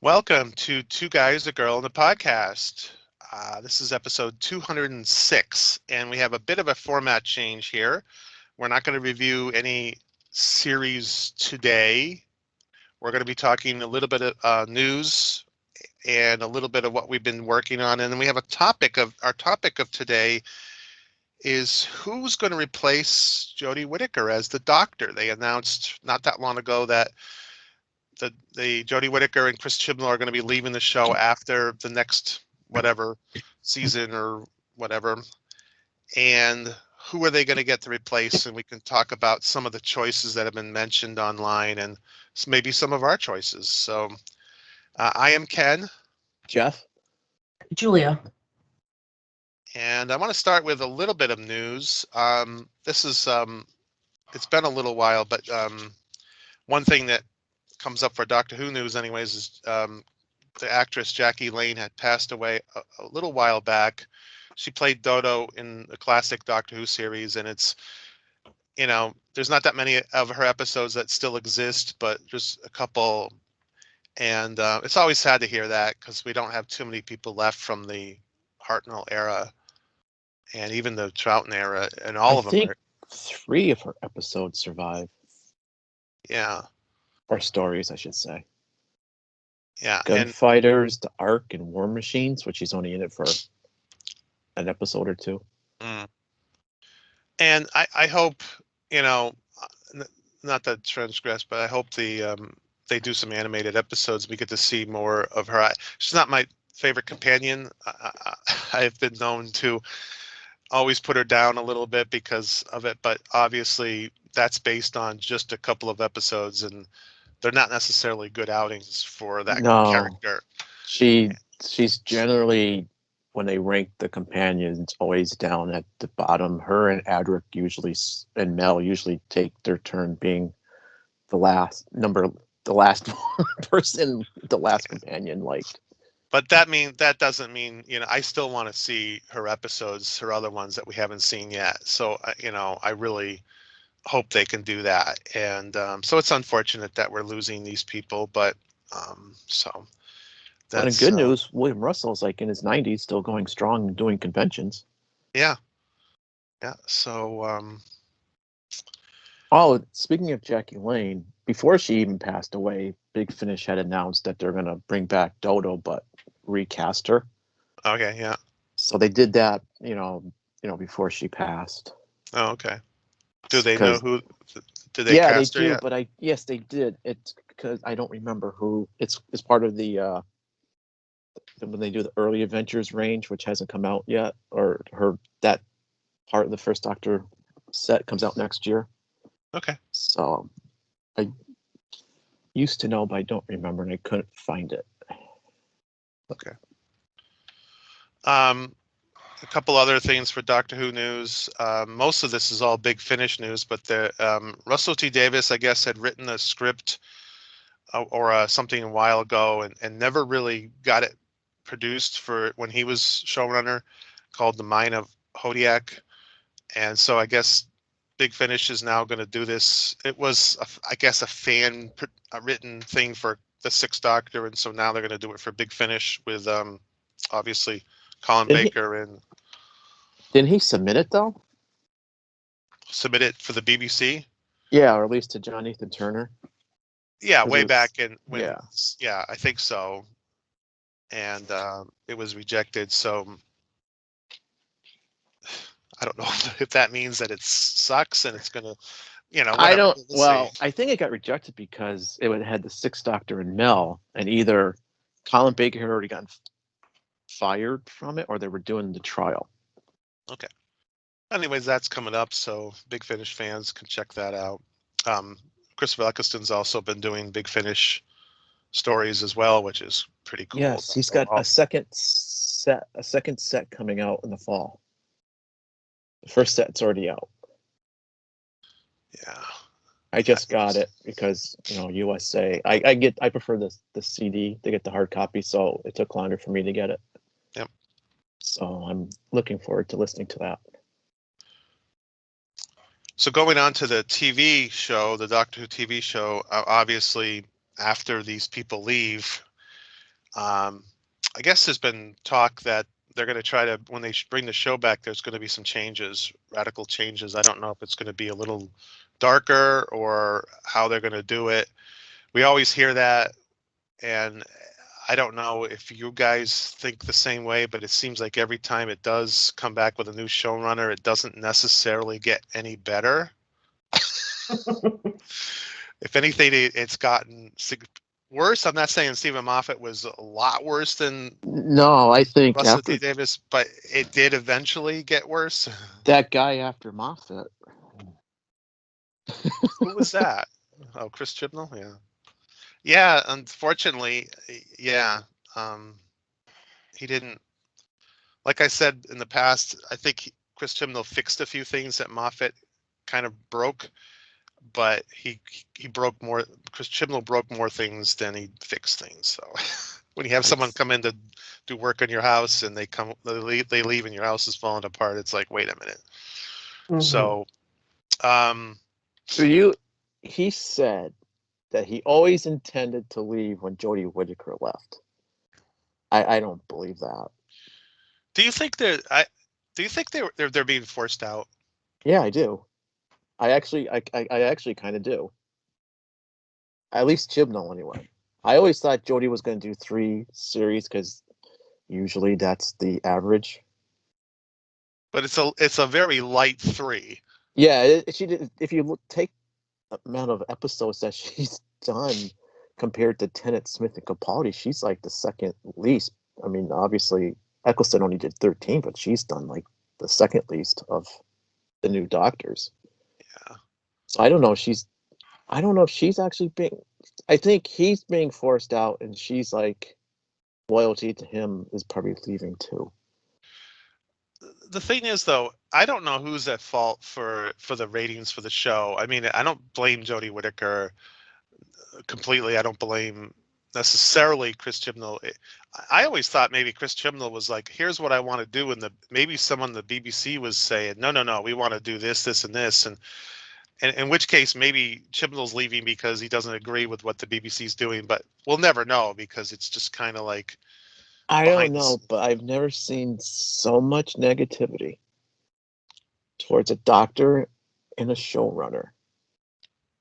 Welcome to Two Guys, a Girl, and a Podcast. This is episode 206, and we have a bit of a format change here. We're not going to review any series today. We're going to be talking a little bit of news and a little bit of what we've been working on, and then we have our topic of today is who's going to replace Jodie Whittaker as the Doctor. They announced not that long ago that the Jodie Whittaker and Chris Chibnall are going to be leaving the show after the next whatever season or whatever. And who are they going to get to replace? And we can talk about some of the choices that have been mentioned online and maybe some of our choices. So I am Ken. Jeff? Julia. And I want to start with a little bit of news. This is, it's been a little while, but one thing that comes up for Doctor Who news anyways is the actress Jackie Lane had passed away a little while back. She played Dodo in the classic Doctor Who series, and it's, there's not that many of her episodes that still exist, but just a couple. And it's always sad to hear that because we don't have too many people left from the Hartnell era and even the Troughton era, and all of them think 3 of her episodes survive. Yeah. Or stories, I should say. Yeah. Gunfighters, The Ark, and War Machines, which she's only in it for an episode or 2. And I hope, not to transgress, but I hope they do some animated episodes. We get to see more of her. She's not my favorite companion. I've been known to always put her down a little bit because of it, but obviously that's based on just a couple of episodes, and they're not necessarily good outings for that character. She's generally, when they rank the companions, always down at the bottom. Her and Adric and Mel usually take their turn being the last person, the last companion liked. But that doesn't mean, I still want to see her episodes, her other ones that we haven't seen yet. So, I really hope they can do that. And so it's unfortunate that we're losing these people, but so that's... But in good news, William Russell's like in his 90s, still going strong and doing conventions. Yeah. Yeah. So. Oh, speaking of Jackie Lane, before she even passed away, Big Finish had announced that they're going to bring back Dodo, but recast her. Okay, yeah. So they did that, before she passed. Oh, okay. Do they know who? Did they cast her yet? But yes, they did. It's because I don't remember who. It's part of the when they do the early Adventures range, which hasn't come out yet, or that part of the first Doctor set comes out next year. Okay. So I used to know, but I don't remember, and I couldn't find it. Okay. A couple other things for Doctor Who news. Most of this is all Big Finish news, but Russell T Davies, I guess, had written a script or something a while ago and never really got it produced for when he was showrunner, called The Mine of Hodiak. And so I guess Big Finish is now going to do this. It was, I guess, a fan written thing for the Sixth Doctor, and so now they're going to do it for Big Finish with obviously Colin Baker. And didn't he submit it though? Submit it for the BBC? Yeah, or at least to John Nathan Turner. Yeah, way back in when. Yeah, I think so. And it was rejected. So I don't know if that means that it sucks and it's gonna, whatever. I don't. Well, I think it got rejected because it had the Sixth Doctor and Mel, and either Colin Baker had already gotten fired from it, or they were doing the trial. Okay. Anyways, that's coming up, so Big Finish fans can check that out. Christopher Eccleston's also been doing Big Finish stories as well, which is pretty cool. Yes, he's got a second set coming out in the fall. The first set's already out. Yeah. I just got it because USA. I prefer the CD to get the hard copy, so it took longer for me to get it. Yep. So I'm looking forward to listening to that. So going on to the TV show, the Doctor Who TV show, obviously after these people leave, I guess there's been talk that they're going to try to, when they bring the show back, there's going to be some changes, radical changes. I don't know if it's going to be a little darker or how they're going to do it. We always hear that, and I don't know if you guys think the same way, but it seems like every time it does come back with a new showrunner, it doesn't necessarily get any better. If anything, it's gotten worse. I'm not saying Stephen Moffat was a lot worse than No, I think Russell after T Davis, but it did eventually get worse. that guy after Moffat. Who was that? Oh, Chris Chibnall. Yeah, yeah. Unfortunately, yeah. He didn't. Like I said in the past, I think Chris Chibnall fixed a few things that Moffat kind of broke, but he broke more. Chris Chibnall broke more things than he fixed things. So when you have someone come in to do work on your house and they leave and your house is falling apart, it's like, wait a minute. Mhm. So, He said that he always intended to leave when Jodie Whittaker left. I don't believe that. do you think they're being forced out? Yeah, I do. I actually kind of do. At least Chibnall, anyway. I always thought Jodie was going to do 3 series because usually that's the average. But it's a very light 3. Yeah, she did. If you take the amount of episodes that she's done compared to Tennant, Smith, and Capaldi, she's like the second least. I mean, obviously Eccleston only did 13, but she's done like the second least of the new Doctors. Yeah. So I don't know. I don't know if she's actually being. I think he's being forced out, and she's like loyalty to him is probably leaving too. The thing is, though, I don't know who's at fault for the ratings for the show. I mean, I don't blame Jodie Whittaker completely. I don't blame necessarily Chris Chibnall. I always thought maybe Chris Chibnall was like, here's what I want to do, and maybe someone the BBC was saying, no, we want to do this, this, and this, and in which case maybe Chibnall's leaving because he doesn't agree with what the BBC's doing, but we'll never know because it's just kind of like I behind don't know, but I've never seen so much negativity towards a doctor and a showrunner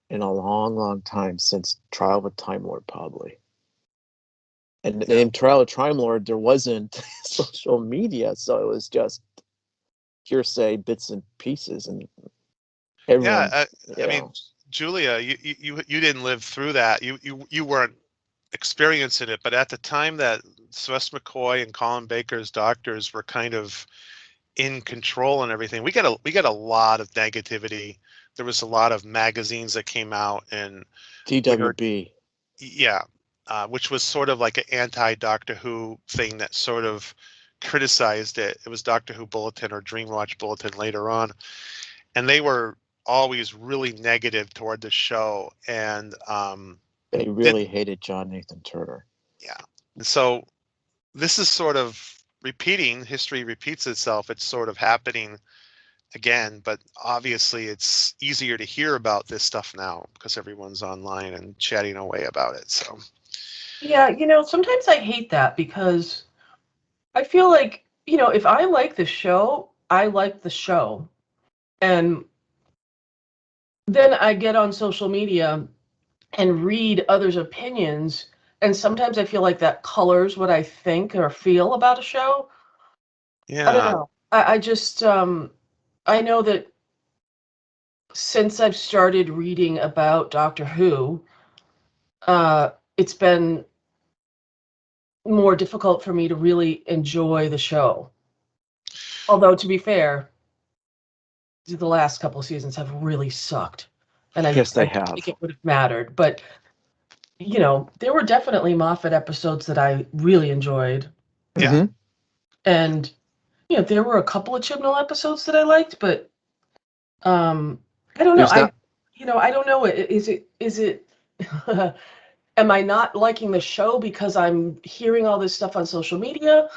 in a long, long time since Trial of a Time Lord, probably. And Yeah. in Trial of Time Lord, there wasn't social media, so it was just hearsay, bits and pieces, and everyone. Yeah, I mean, Julia, you didn't live through that. You weren't experiencing it, but at the time that Sylvester McCoy and Colin Baker's doctors were kind of in control and everything, we got a lot of negativity. There was a lot of magazines that came out, and we heard, TWB. yeah, which was sort of like an anti-Doctor Who thing that sort of criticized it. It was Doctor Who Bulletin or Dreamwatch Bulletin later on, and they were always really negative toward the show, and They really hated John Nathan Turner. yeah. So this is sort of repeating. History repeats itself. It's sort of happening again, but obviously it's easier to hear about this stuff now because everyone's online and chatting away about it. So Yeah, sometimes I hate that because I feel like, if I like the show, I like the show. And then I get on social media and read others' opinions, and sometimes I feel like that colors what I think or feel about a show. I don't yeah, know. I just I know that since I've started reading about Doctor Who, it's been more difficult for me to really enjoy the show. Although, to be fair, the last couple of seasons have really sucked. And Yes, they I don't have. think it would have mattered. But, there were definitely Moffat episodes that I really enjoyed. yeah. Mm-hmm. And, there were a couple of Chibnall episodes that I liked, but I don't know. There's not. I don't know. Is it am I not liking the show because I'm hearing all this stuff on social media?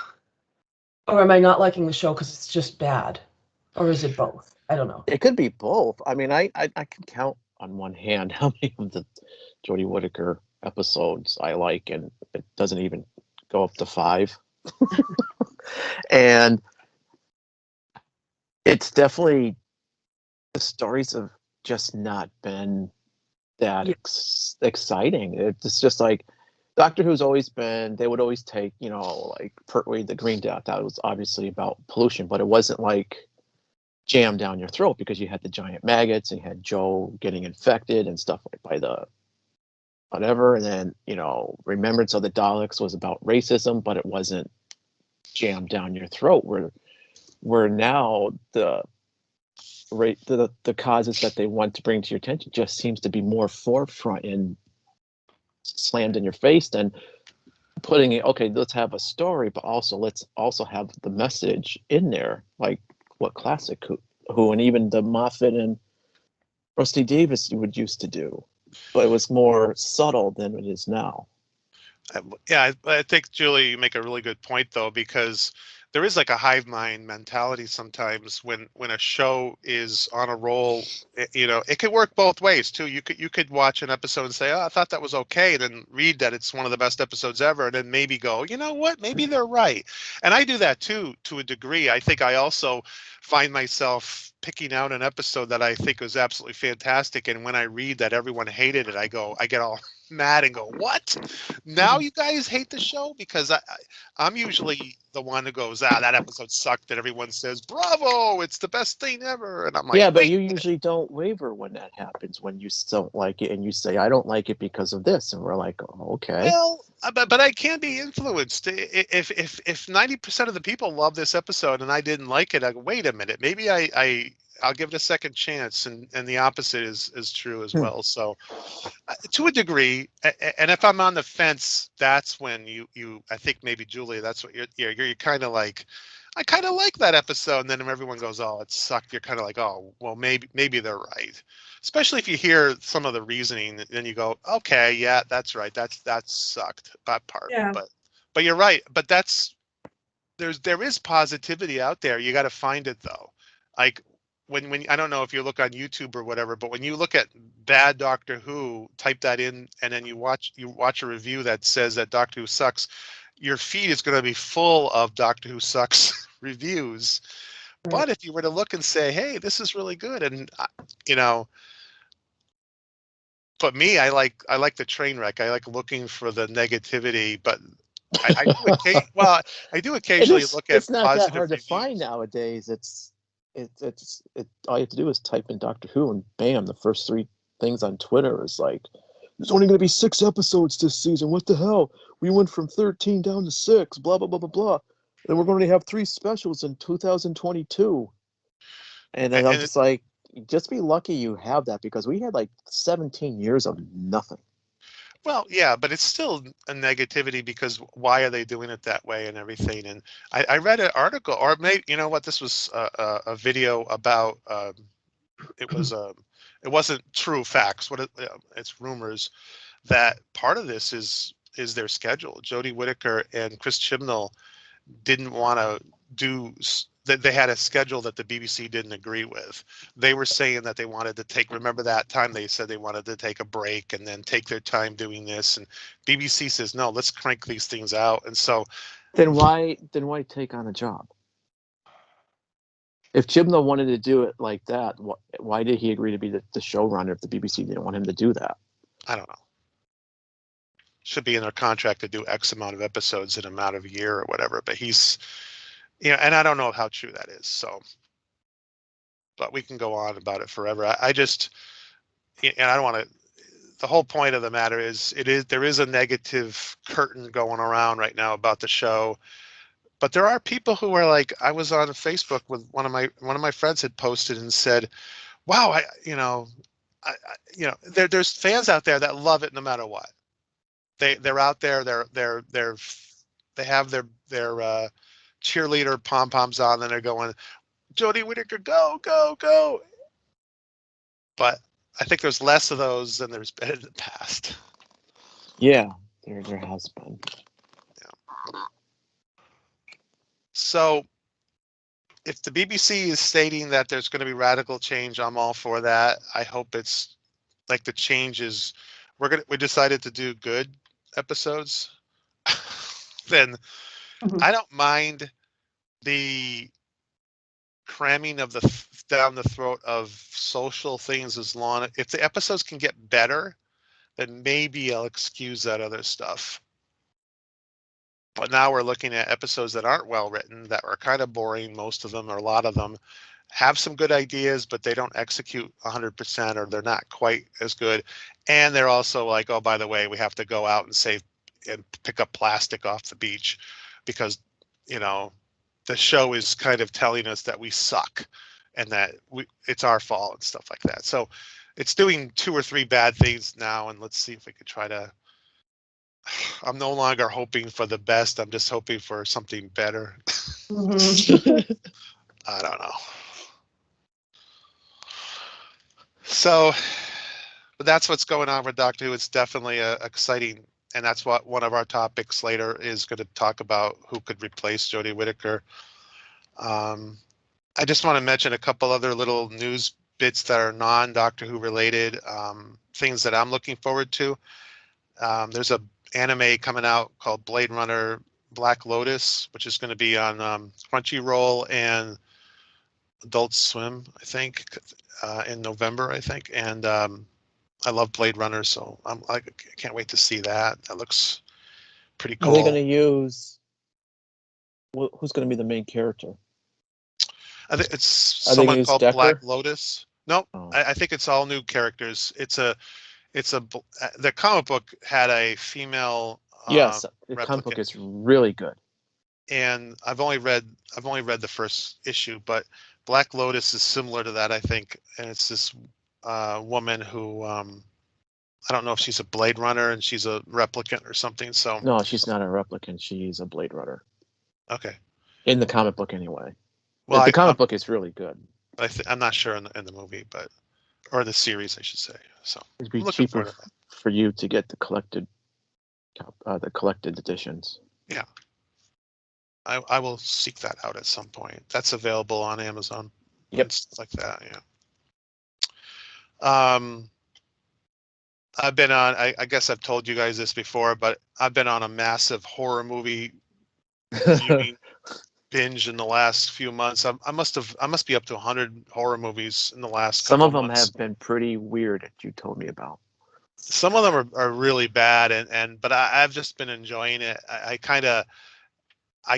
Or am I not liking the show because it's just bad? Or is it both? I don't know. It could be both. I mean, I can count on one hand how many of the Jodie Whittaker episodes I like, and it doesn't even go up to 5. And it's definitely, the stories have just not been that Yeah. exciting. It's just like Doctor Who's always been, they would always take, like Pertwee the Green Death. That was obviously about pollution, but it wasn't like jammed down your throat, because you had the giant maggots and you had Joe getting infected and stuff like by the whatever. And then, Remembrance of the Daleks was about racism, but it wasn't jammed down your throat. Where now the causes that they want to bring to your attention just seems to be more forefront and slammed in your face than putting it, okay, let's have a story, but also let's also have the message in there, like what classic who and even the Moffat and Rusty Davis would used to do, but it was more subtle than it is now. Yeah, I think, Julie, you make a really good point, though, because there is like a hive mind mentality sometimes when a show is on a roll. It could work both ways too. You could watch an episode and say, "Oh, I thought that was okay," and then read that it's one of the best episodes ever, and then maybe go, "You know what? Maybe they're right." And I do that too, to a degree. I think I also find myself picking out an episode that I think was absolutely fantastic, and when I read that everyone hated it, I get all mad and go, "What? Now you guys hate the show?" Because I'm usually the one who goes, that episode sucked, and everyone says, "Bravo, it's the best thing ever." And I'm like, Yeah, but wait you a minute. usually don't waver when that happens, when you don't like it and you say, I don't like it because of this. And we're like, oh, okay. Well, but I can be influenced. If 90% of the people love this episode and I didn't like it, I go, wait a minute, maybe I'll give it a second chance, and the opposite is true as well. So to a degree, and if I'm on the fence, that's when you I think maybe, Julie, that's what you're kind of like, I kind of like that episode, and then everyone goes, "Oh, it sucked." You're kind of like, "Oh, well, maybe they're right." Especially if you hear some of the reasoning, then you go, "Okay, yeah, that's right. That sucked, that part." Yeah. But you're right. But there is positivity out there. You got to find it, though. Like when I don't know if you look on YouTube or whatever, but when you look at bad Doctor Who, type that in, and then you watch a review that says that Doctor Who sucks, your feed is going to be full of Doctor Who sucks reviews. Right. But if you were to look and say, "Hey, this is really good," and you know, but me, I like the train wreck. I like looking for the negativity, but I do It occasionally is. look at It's not that positive hard to find reviews. nowadays. All you have to do is type in Doctor Who, and bam, the first 3 things on Twitter is like, there's only going to be 6 episodes this season. What the hell? We went from 13 down to 6. Blah blah blah blah blah. And we're going to have 3 specials in 2022. And then I'm And just like, just be lucky you have that, because we had like 17 years of nothing. Well, yeah, but it's still a negativity, because why are they doing it that way and everything? And I read an article, or maybe, you know what, this was a video about, it was it wasn't true facts. It's rumors that part of this is their schedule. Jodie Whittaker and Chris Chibnall didn't want to that they had a schedule that the BBC didn't agree with. They were saying that they wanted to remember that time they said they wanted to take a break and then take their time doing this, and BBC says, no, let's crank these things out. And so Then why take on a job? If Chibnall wanted to do it like that, why did he agree to be the showrunner if the BBC didn't want him to do that? I don't know, should be in their contract to do X amount of episodes in a amount of a year or whatever, but he's, and I don't know how true that is. So, but we can go on about it forever. I just, and I don't want to, the whole point of the matter is, there is a negative curtain going around right now about the show, but there are people who are like, I was on Facebook with one of my friends had posted and said, wow, there's fans out there that love it no matter what. They're out there, they have their cheerleader pom poms on, and they're going, Jodie Whittaker, go go go. But I think there's less of those than there's been in the past. Yeah, there has been. So if the BBC is stating that there's going to be radical change, I'm all for that. I hope it's like the change is, we decided to do good episodes. then Mhm. I don't mind the cramming of down the throat of social things as long if the episodes can get better, then maybe I'll excuse that other stuff. But now we're looking at episodes that aren't well written, that are kind of boring, most of them or a lot of them have some good ideas, but they don't execute 100% or they're not quite as good. And they're also like, oh, by the way, we have to go out and save and pick up plastic off the beach because, you know, the show is kind of telling us that we suck and that it's our fault and stuff like that. So it's doing 2 or 3 bad things now. And let's see if we could try to, I'm no longer hoping for the best. I'm just hoping for something better. Mhm. I don't know. So, but that's what's going on with Doctor Who. It's definitely exciting, and that's what one of our topics later is going to talk about: who could replace Jodie Whittaker. I just want to mention a couple other little news bits that are non-Doctor Who related, things that I'm looking forward to. There's a anime coming out called Blade Runner Black Lotus, which is going to be on Crunchyroll and Adult Swim, I think, in November, I think. And I love Blade Runner, so I can't wait to see that. That looks pretty Are they cool. going to use who's going to be the main character? I think it's Are they going someone to use called Black Decker? Lotus. No, Oh. I think it's all new characters. The comic book had a female Yes, the comic book replicant, is really good. and I've only read the first issue, but Black Lotus is similar to that, I think, and it's this woman who I don't know if she's a Blade Runner and she's a replicant or something. So No, she's not a replicant. She's a Blade Runner. okay, In the comic book, anyway. well, The comic book is really good. I'm not sure in the movie, or the series, I should say. So It'd I'm be looking cheaper forward to that. for you to get the collected editions. Yeah, I will seek that out at some point. That's available on Amazon Yep. and stuff like that. Yeah. I've been on. I guess I've told you guys this before, but I've been on a massive horror movie viewing binge in the last few months. I must be up to 100 horror movies in the last Some couple of of them months. have been pretty weird that you told me about. Some of them are really bad, but I've just been enjoying it. I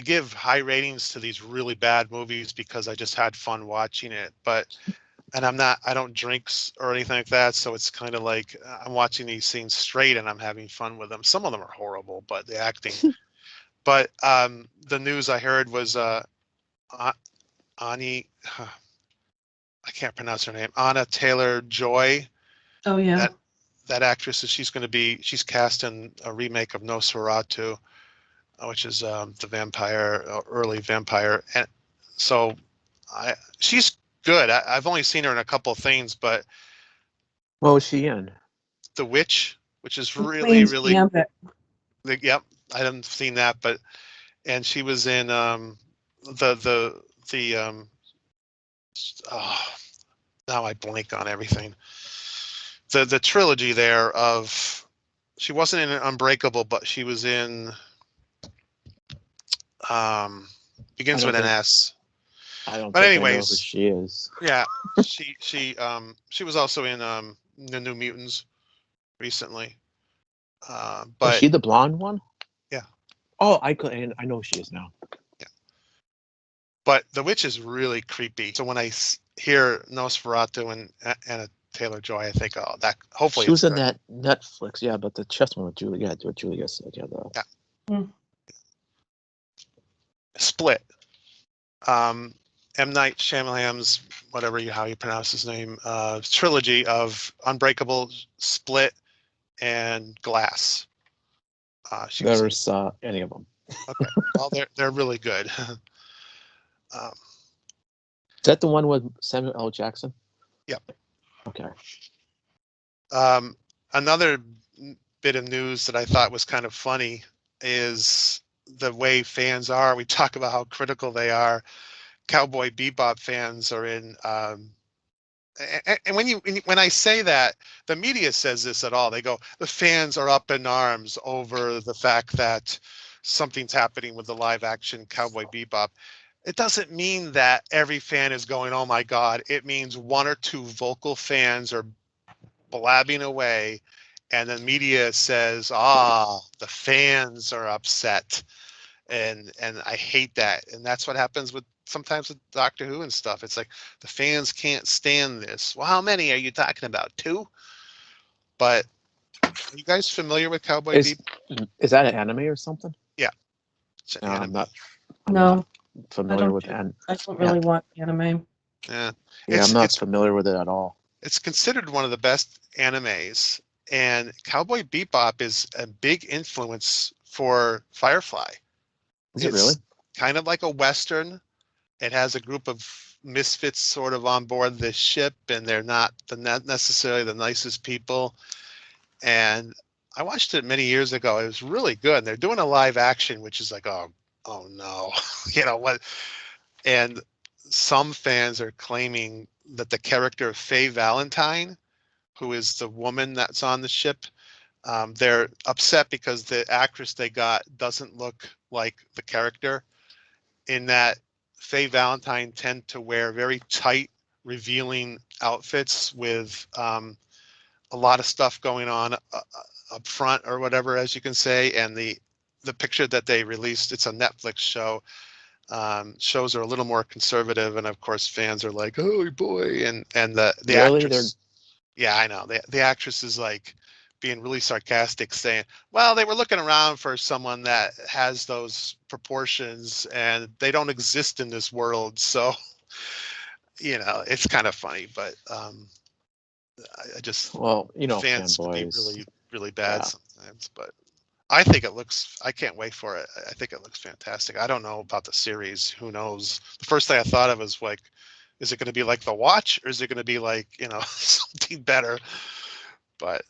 give high ratings to these really bad movies because I just had fun watching it. And I don't drink or anything like that, so it's kind of like I'm watching these scenes straight and I'm having fun with them. Some of them are horrible, but the acting. But the news I heard was Ani, I can't pronounce her name, Anna Taylor-Joy. Oh yeah. That actress she's cast in a remake of Nosferatu, which is the vampire, early vampire, and so she's good. I've only seen her in a couple of things, but What was she in? The Witch, which is really, Queen's really, Gambit. yep, I haven't seen that, and she was in the oh, now I blank on everything. The trilogy there of, she wasn't in Unbreakable, but she was in begins with an S. I don't But think I know who anyways, she is. yeah, she was also in the New Mutants recently. Was But she the blonde one? yeah, Oh, I know who she is now. yeah. But The Witch is really creepy. So when I hear Nosferatu and Anna Taylor-Joy, I think, oh, that hopefully She it's was in good. that Netflix, yeah, but the chess one with Juliet, what Julia said, yeah. Yeah. Mm. Split. M. Night Shyamalan's, how you pronounce his name, trilogy of Unbreakable, Split, and Glass. She was Never in. saw any of them. Okay, well, they're really good. Is that the one with Samuel L. Jackson? Yep. Okay. Another bit of news that I thought was kind of funny is the way fans are. We talk about how critical they are. Cowboy Bebop fans are in. And when I say that, the media says this at all. They go, the fans are up in arms over the fact that something's happening with the live action Cowboy Bebop, it doesn't mean that every fan is going, oh my God. It means one or two vocal fans are blabbing away, and the media says, the fans are upset. And I hate that. And that's what happens with sometimes with Doctor Who and stuff. It's like the fans can't stand this. Well, how many are you talking about? Two? But are you guys familiar with Cowboy Is Bebop? is that an anime or something? Yeah, it's an No, anime. I'm No, not I familiar don't. with I don't really watch anime. Yeah, Yeah, I'm not it's familiar with it at all. it's considered one of the best animes, and Cowboy Bebop is a big influence for Firefly. Is it really? It's kind of like a Western. It has a group of misfits sort of on board this ship, and they're not necessarily the nicest people. And I watched it many years ago. It was really good. And they're doing a live action, which is like, oh no, you know what? And some fans are claiming that the character of Faye Valentine, who is the woman that's on the ship, they're upset because the actress they got doesn't look like the character, in that Faye Valentine tend to wear very tight, revealing outfits with a lot of stuff going on up front or whatever, as you can say. And the picture that they released, it's a Netflix show. Shows are a little more conservative, and of course, fans are like, "Oh boy!" And the Really? They're actress, yeah, I know the actress is like being really sarcastic, saying, "Well, they were looking around for someone that has those proportions, and they don't exist in this world." So, it's kind of funny, but I just well, fans can be fanboys. really, really bad Yeah. sometimes. But I think it looks. I can't wait for it. I think it looks fantastic. I don't know about the series. Who knows? The first thing I thought of was like, is it going to be like The Watch, or is it going to be like something better? But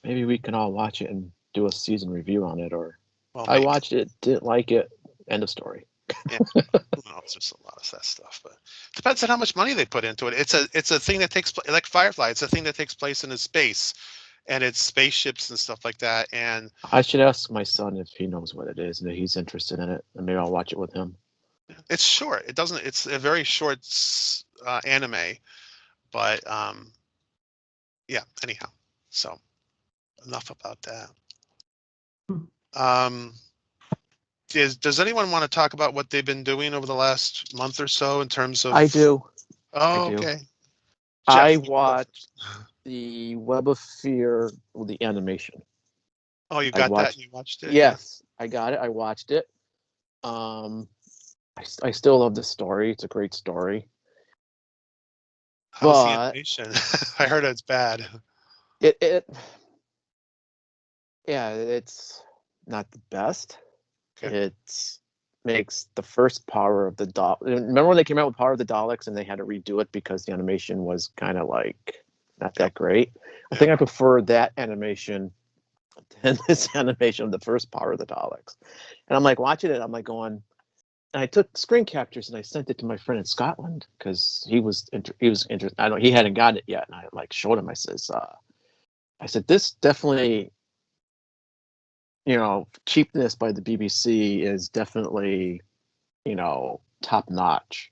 Maybe we can all watch it and do a season review on it. Or well, I maybe. watched it, didn't like it. End of story. Yeah. Well, it's just a lot of that stuff, but depends on how much money they put into it. It's a thing that takes place like Firefly. It's a thing that takes place in space, and it's spaceships and stuff like that. And I should ask my son if he knows what it is and if he's interested in it, and maybe I'll watch it with him. it's short. It doesn't. It's a very short anime, but yeah. Anyhow, so enough about that. Hmm. Um, does anyone want to talk about what they've been doing over the last month or so in terms I of? do. I Oh, do. okay. I Jeff, you can go watched first. the Web of Fear, the animation. Oh, you I got that? watched. You watched it? Yeah. Yes, I got it. I watched it. I still love the story. It's a great story, How's the but animation? I heard it's bad. it yeah, it's not the best. Okay. It makes the first Power of the Daleks. Remember when they came out with Power of the Daleks and they had to redo it because the animation was kind of like not Yep. that great? I Yep. think I prefer that animation than this animation of the first Power of the Daleks. And I'm like watching it, I'm like going, and I took screen captures and I sent it to my friend in Scotland because he was interested. I don't, he hadn't gotten it yet, and I like showed him. I said this definitely, cheapness by the BBC is definitely, top notch.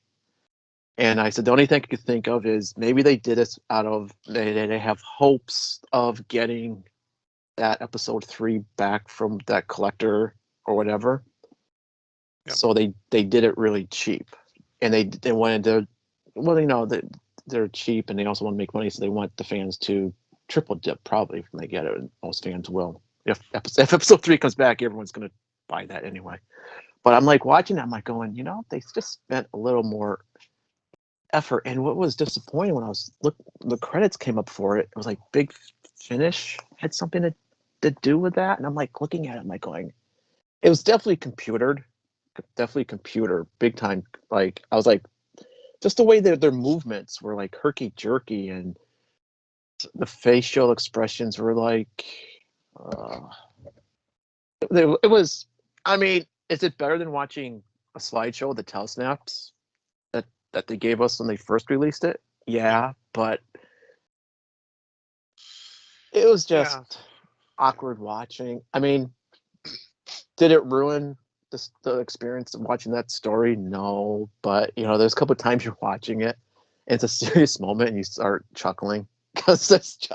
And I said the only thing I could think of is maybe they did it out of they have hopes of getting that episode 3 back from that collector or whatever. Yep. So they did it really cheap, and they wanted to, well, they're cheap, and they also want to make money, so they want the fans to triple dip probably when they get it. And most fans will. If episode 3 comes back, everyone's gonna buy that anyway. But I'm like watching, I'm like going, they just spent a little more effort. And what was disappointing when the credits came up for it, it was like Big Finish had something to do with that, and I'm like looking at it, I'm like going, it was definitely computer, big time. Like I was like, just the way their movements were like herky jerky, and the facial expressions were like, uh, it was. I mean, is it better than watching a slideshow of the telesnaps that they gave us when they first released it? Yep. Yeah, but it was Yeah. just awkward watching. I mean, Did it ruin the experience of watching that story? No, but there's a couple of times you're watching it, and it's a serious moment, and you start chuckling because it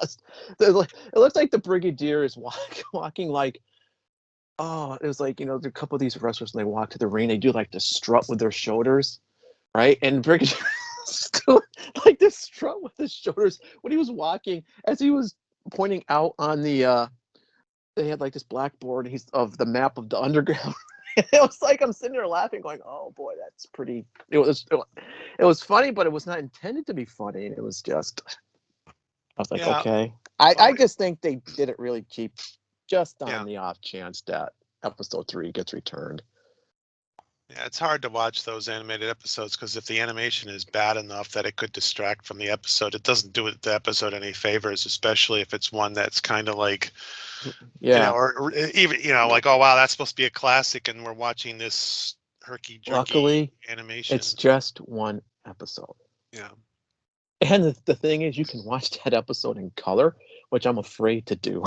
looks like the Brigadier is walking like, oh, it was like there are a couple of these wrestlers when they walk to the ring, they do like the strut with their shoulders, right? And Brigadier still like this strut with his shoulders when he was walking, as he was pointing out on the. They had like this blackboard of the map of the underground. It was like I'm sitting there laughing, going, "Oh boy, that's pretty." It was funny, but it was not intended to be funny. It was just, I was like, Yeah. okay. Well, I just think they did it really cheap, just on Yeah. the off chance that episode 3 gets returned. Yeah, it's hard to watch those animated episodes because if the animation is bad enough that it could distract from the episode, it doesn't do the episode any favors, especially if it's one that's kind of like, Yeah. or even, like, oh, wow, that's supposed to be a classic and we're watching this herky-jerky Luckily, animation. it's just one episode. Yeah. And the thing is, you can watch that episode in color, which I'm afraid to do.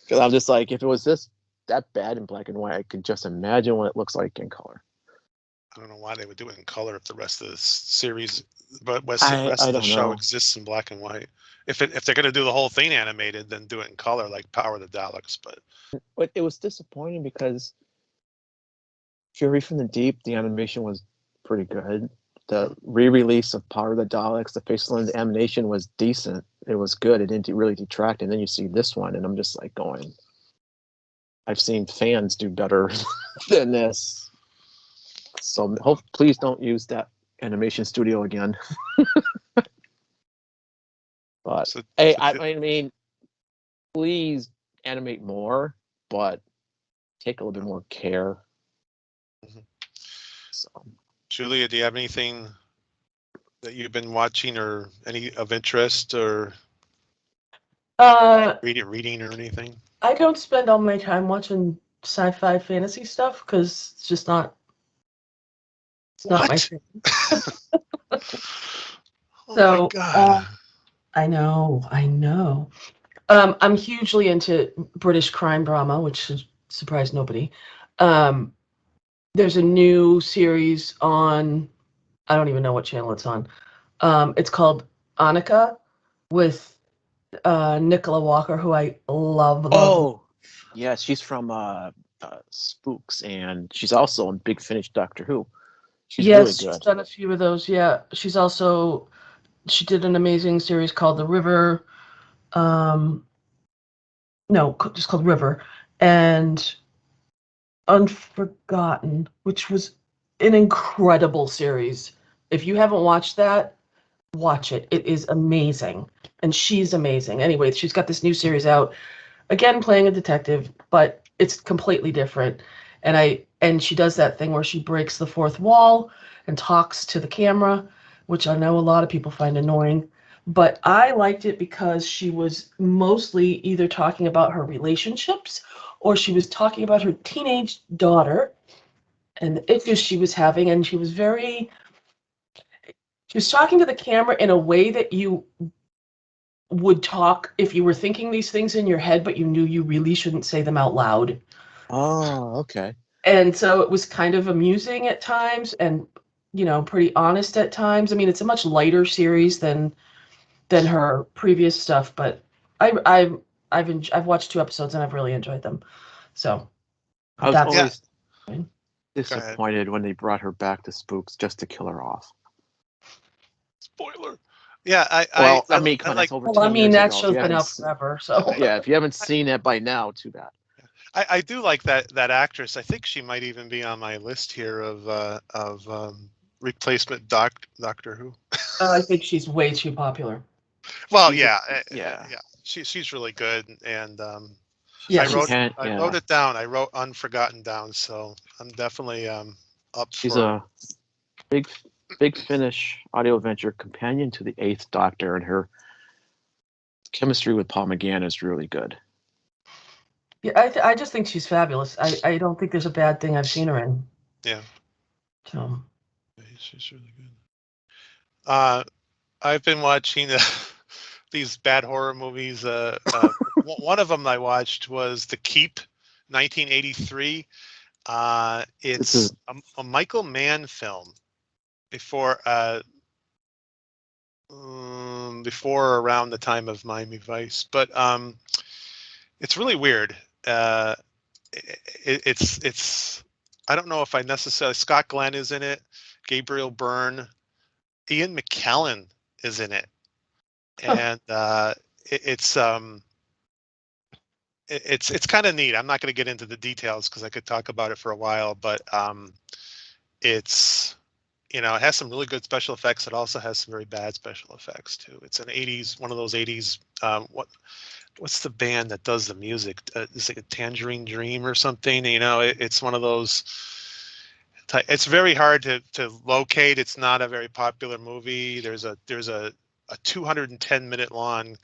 Because I'm just like, if it was that bad in black and white, I could just imagine what it looks like in color. I don't know why they would do it in color if the rest of the series, but the I rest of the don't show know. exists in black and white. If they're going to do the whole thing animated, then do it in color like Power of the Daleks. But it was disappointing because Fury from the Deep, the animation was pretty good. The re-release of Power of the Daleks, the Faceland animation was decent. It was good. It didn't really detract. And then you see this one, and I'm just like going, I've seen fans do better than this. So please don't use that animation studio again. But So, hey, so I mean, please animate more, but take a little bit more care. Mhm. So, Julia, do you have anything that you've been watching or any of interest or reading or anything? I don't spend all my time watching sci-fi fantasy stuff because it's not my What? thing. Oh my So God. I know. I'm hugely into British crime drama, which should surprise nobody. There's a new series on, I don't even know what channel it's on. It's called Annika with Nicola Walker, who I love. oh, yeah, she's from Spooks, and she's also in Big Finish Doctor Who. She's really Yes, she's good. done a few of those. Yeah, she did an amazing series called The River. No, just called River, and Unforgotten, which was an incredible series. If you haven't watched that, watch it. It is amazing. And she's amazing. Anyway, she's got this new series out, again playing a detective, but it's completely different. And she does that thing where she breaks the fourth wall and talks to the camera, which I know a lot of people find annoying. But I liked it because she was mostly either talking about her relationships or she was talking about her teenage daughter and the issues she was having. And she was talking to the camera in a way that you would talk if you were thinking these things in your head, but you knew you really shouldn't say them out loud. Oh, okay. And so it was kind of amusing at times and, pretty honest at times. I mean, it's a much lighter series than her previous stuff, but I've watched 2 episodes and I've really enjoyed them. So I was that's Yeah. always Go ahead. disappointed when they brought her back to Spooks just to kill her off. Spoiler. Yeah, Well, I I mean, come on, like that's over well, I 10 mean, years that ago. show's been out forever, so Yeah, if you haven't seen it by now, too bad. I do like that actress. I think she might even be on my list here of replacement Doctor Who. I think she's way too popular. Well, She's yeah, yeah. yeah. She's really good, and Yeah, I wrote Yeah. it down. I wrote Unforgotten down, so I'm definitely up She's for. a big Finish audio adventure companion to the Eighth Doctor, and her chemistry with Paul McGann is really good. Yeah, I just think she's fabulous. I don't think there's a bad thing I've seen her in. Yeah, So she's really good. I've been watching these bad horror movies. One of them I watched was The Keep. 1983. This It's is a Michael Mann film before before around the time of Miami Vice, but it's really weird. It's I don't know if I necessarily Scott Glenn is in it, Gabriel Byrne, Ian McKellen is in it, Huh. and it's it's kind of neat. I'm not going to get into the details because I could talk about it for a while, but it's it has some really good special effects. It also has some very bad special effects too. It's an 80s, one of those 80s. What's the band that does the music? It's like a Tangerine Dream or something. It's one of those. It's very hard to locate. It's not a very popular movie. There's a 210-minute long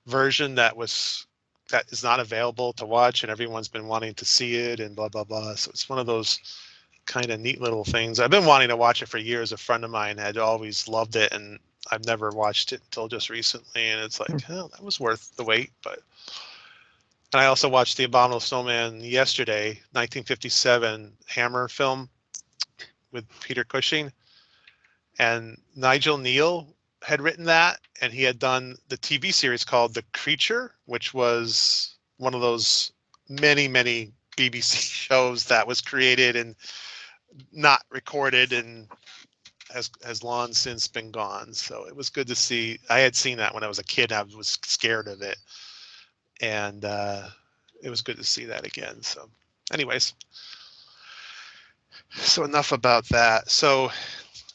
version that is not available to watch, and everyone's been wanting to see it and blah blah blah. So it's one of those kind of neat little things. I've been wanting to watch it for years. A friend of mine had always loved it, and I've never watched it until just recently. And it's like, oh, that was worth the wait. And I also watched The Abominable Snowman yesterday, 1957 Hammer film with Peter Cushing, and Nigel Neal had written that, and he had done the TV series called The Creature, which was one of those many BBC shows that was created and not recorded and has long since been gone. So it was good to see. I had seen that when I was a kid. I was scared of it, and it was good to see that again. So anyways, so enough about that. So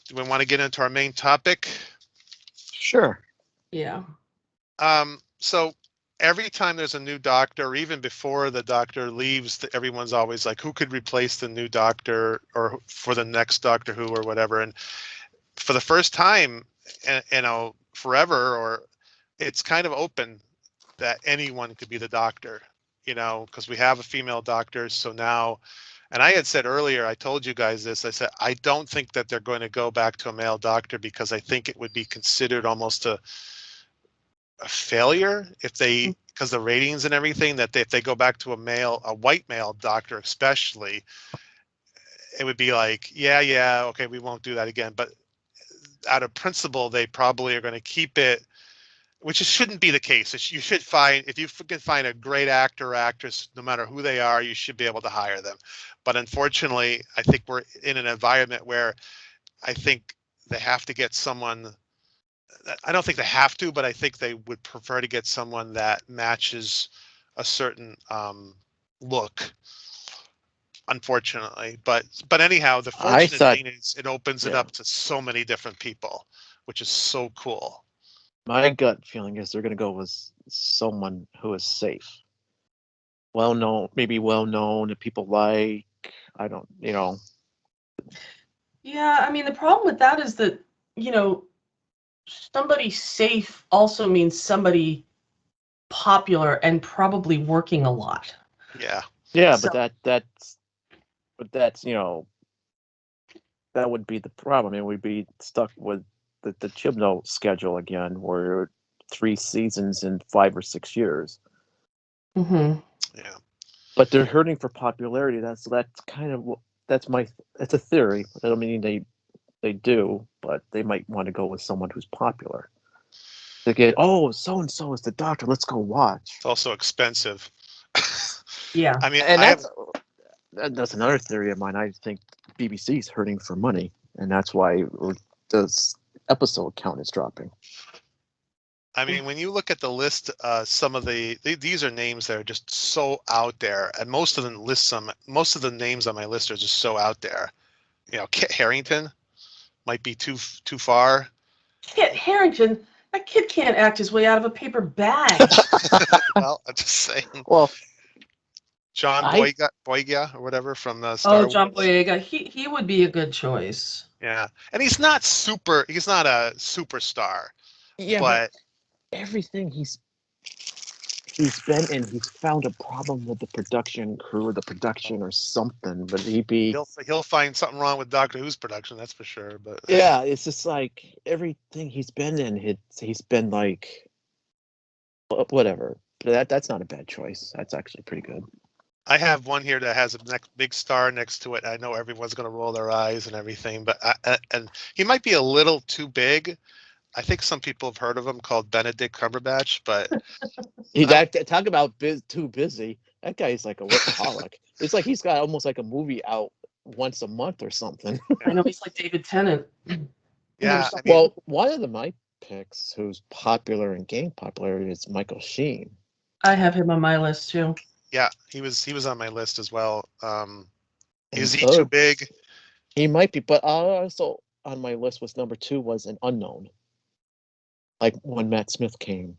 do we want to get into our main topic? sure. Yeah. So every time there's a new doctor, or even before the doctor leaves, everyone's always like, who could replace the new doctor or for the next Doctor Who or whatever. And for the first time, forever, or it's kind of open that anyone could be the doctor, because we have a female doctor. So now, and I had said earlier, I told you guys this, I said, I don't think that they're going to go back to a male doctor because I think it would be considered almost a failure because the ratings and everything, that if they go back to a white male doctor, especially, it would be like, yeah, okay, we won't do that again. But out of principle, they probably are going to keep it, which shouldn't be the case. You should if you can find a great actor or actress, no matter who they are, you should be able to hire them. But unfortunately, I think we're in an environment where I think they have to get someone. I don't think they have to, but I think they would prefer to get someone that matches a certain look. Unfortunately, but anyhow, the I fortunate thought, thing is it opens it yeah, up to so many different people, which is so cool. my gut feeling is they're going to go with someone who is safe, well known that people like. I don't, Yeah, I mean, the problem with that is that, you know, somebody safe also means somebody popular and probably working a lot. Yeah. yeah, So, but that's, that would be the problem. I mean, we'd be stuck with the Chibnall schedule again, where 3 seasons in 5 or 6 years. mhm. Yeah. But they're hurting for popularity. That's kind of that's a theory. I don't mean they do, but they might want to go with someone who's popular. They get, oh, so and so is the doctor. Let's go watch. It's also expensive. Yeah. I mean, And that's another theory of mine. I think BBC's hurting for money, and that's why the episode count is dropping. when you look at the list, some of these are names that are just so out there, and most of the names on my list are just so out there. Kit Harington might be too far. Kit Harington, that kid can't act his way out of a paper bag. Well, I'm just saying. Well, John I Boyega or whatever from Oh, Star John Wars. Boyega, he would be a good choice. Yeah, and he's not a superstar, yeah, but but everything he's been in, he's found a problem with the production crew or the production or something. But he'll find something wrong with Doctor Who's production, that's for sure. But yeah, it's just like everything he's been in, he's been like whatever. That's not a bad choice. That's actually pretty good. I have one here that has a big star next to it. I know everyone's going to roll their eyes and everything, but and he might be a little too big. I think some people have heard of him called Benedict Cumberbatch, but Talk about too busy. That guy's like a workaholic. It's like he's got almost like a movie out once a month or something. I know he's like David Tennant. yeah, I mean, Well, one of my picks who's popular and gained popularity is Michael Sheen. I have him on my list too. yeah, he was on my list as well. Is he And too big? He might be, but also on my list was number 2 was an unknown. Like when Matt Smith came.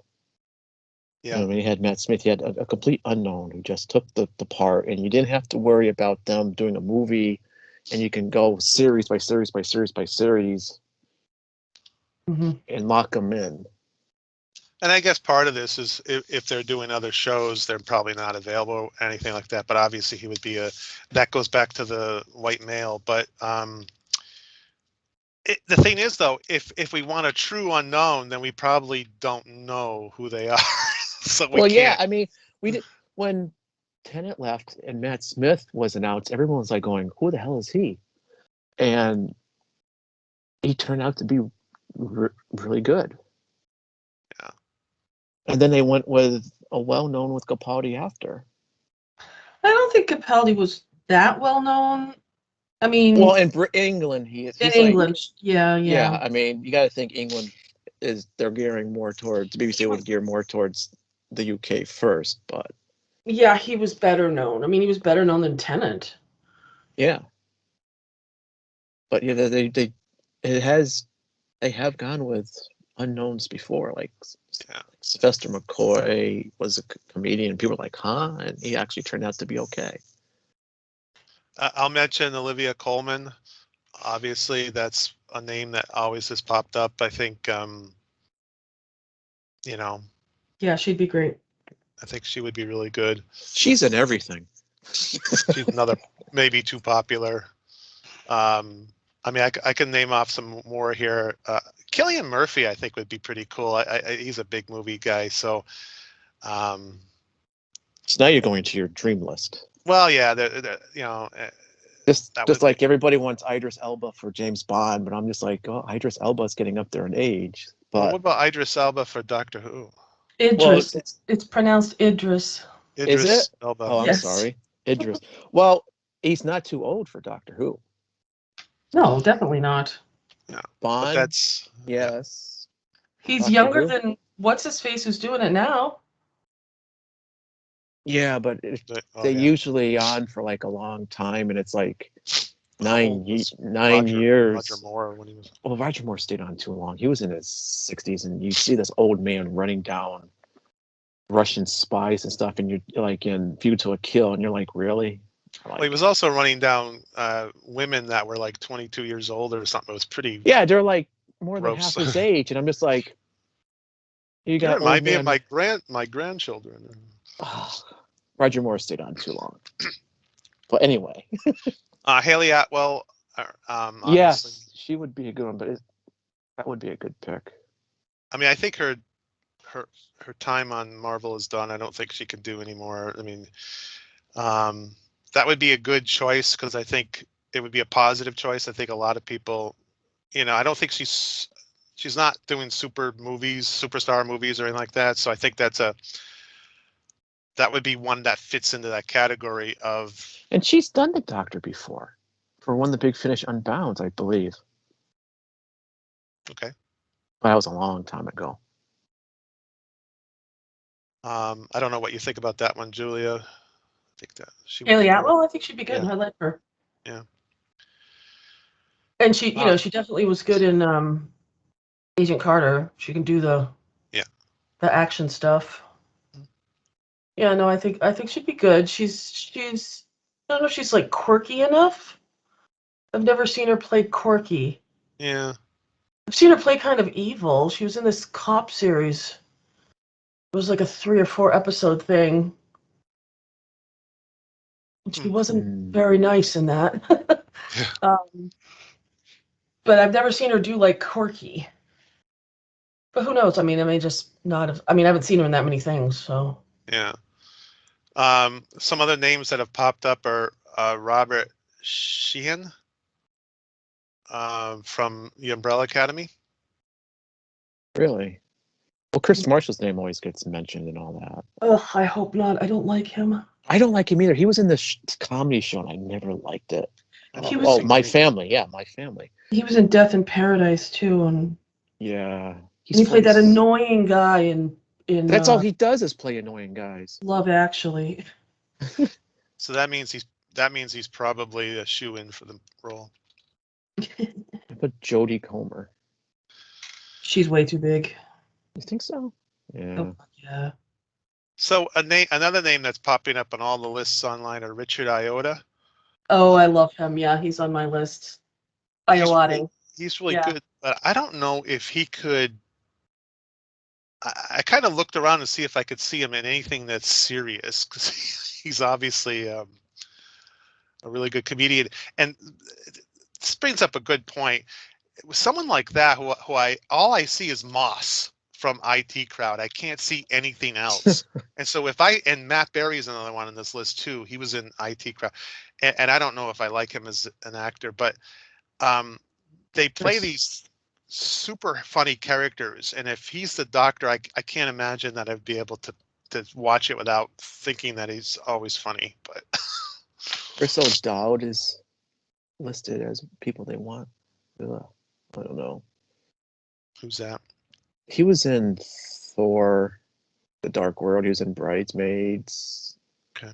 Yeah. When you had Matt Smith, you had a complete unknown who just took the part, and you didn't have to worry about them doing a movie, and you can go series by series by series by series and lock them in. And I guess part of this is if they're doing other shows, they're probably not available or anything like that. But obviously, he would be that goes back to the white male. But the thing is, though, if we want a true unknown, then we probably don't know who they are. So we can't. Yeah, I mean, we did when Tennant left and Matt Smith was announced. Everyone was like going, "Who the hell is he?" And he turned out to be really good. Yeah. And then they went with a well-known with Capaldi after. I don't think Capaldi was that well known. I mean, well, in England, he's in like, England, yeah. I mean, you got to think England they're gearing more towards BBC would gear more towards the UK first, but yeah, he was better known. I mean, he was better known than Tennant. Yeah, but yeah, they have gone with unknowns before, like Sylvester McCoy was a comedian. People were like, huh? And he actually turned out to be okay. I'll mention Olivia Colman. Obviously, that's a name that always has popped up. I think, Yeah, she'd be great. I think she would be really good. She's in everything. She's another maybe too popular. I mean, I can name off some more here. Cillian Murphy, I think, would be pretty cool. He's a big movie guy, so. So now you're going to your dream list. Well, yeah, just like everybody wants Idris Elba for James Bond, but I'm just like, oh, Idris Elba's getting up there in age. But well, what about Idris Elba for Doctor Who? Idris. Well, it's pronounced Idris. Idris is it? Elba. Oh, I'm sorry. Idris. Well, he's not too old for Doctor Who. No, definitely not. Yeah, Bond. But that's yes. He's Doctor younger Who? Than what's his face who's doing it now. Yeah, but they're usually on for like a long time, and it's like 9 years. Roger Moore when he was. Well, Roger Moore stayed on too long. He was in his 60s, and you see this old man running down Russian spies and stuff, and you're like in View to a Kill, and you're like, really? Well, he was also running down women that were like 22 years old or something. It was pretty. Yeah, they're like more than half his age, and I'm just like, you got remind me of my grandchildren. Roger Moore stayed on too long. But anyway. Haley Atwell. Yes, she would be a good one, but that would be a good pick. I mean, I think her time on Marvel is done. I don't think she can do anymore. I mean, that would be a good choice because I think it would be a positive choice. I think a lot of people, I don't think she's not doing superstar movies or anything like that. So I think that would be one that fits into that category of. And she's done the Doctor before, for One the Big Finish Unbound, I believe. Okay. But that was a long time ago. I don't know what you think about that one, Julia. I think that Haley Atwell, I think she'd be good. Yeah. I like her. Yeah. And she, she definitely was good in Agent Carter. She can do the action stuff. Yeah, no, I think she'd be good. She's I don't know if she's like quirky enough. I've never seen her play quirky. Yeah. I've seen her play kind of evil. She was in this cop series. It was like a 3 or 4 episode thing. She wasn't very nice in that. But I've never seen her do like quirky. But who knows? I mean, I may just not have. I mean, I haven't seen her in that many things, so. Yeah. Some other names that have popped up are Robert Sheehan from the Umbrella Academy. Really? Well, Chris Marshall's name always gets mentioned and all that. Ugh, I hope not. I don't like him. I don't like him either. He was in this comedy show, and I never liked it. He was- My Family. Yeah, My Family. He was in Death in Paradise too, and Yeah, he played that funny. annoying guy in That's all he does is play annoying guys. Love Actually. So that means he's probably a shoe-in for the role. I put Jodie Comer. She's way too big. You think so? Yeah. Oh, yeah. So another name that's popping up on all the lists online are Richard Iota. Oh, I love him. Yeah, he's on my list. Iolati. He's really Yeah. good, but I don't know if he could. I kind of looked around to see if I could see him in anything that's serious, because he's obviously a really good comedian. And this brings up a good point. With someone like that, who all I see is Moss from IT Crowd. I can't see anything else. And so and Matt Berry is another one on this list too. He was in IT Crowd, and I don't know if I like him as an actor, but they play these super funny characters, and if he's the doctor, I can't imagine that I'd be able to watch it without thinking that he's always funny. But Chris O'Dowd is listed as people they want. Ugh, I don't know. Who's that? He was in Thor: The Dark World. He was in Bridesmaids. Okay.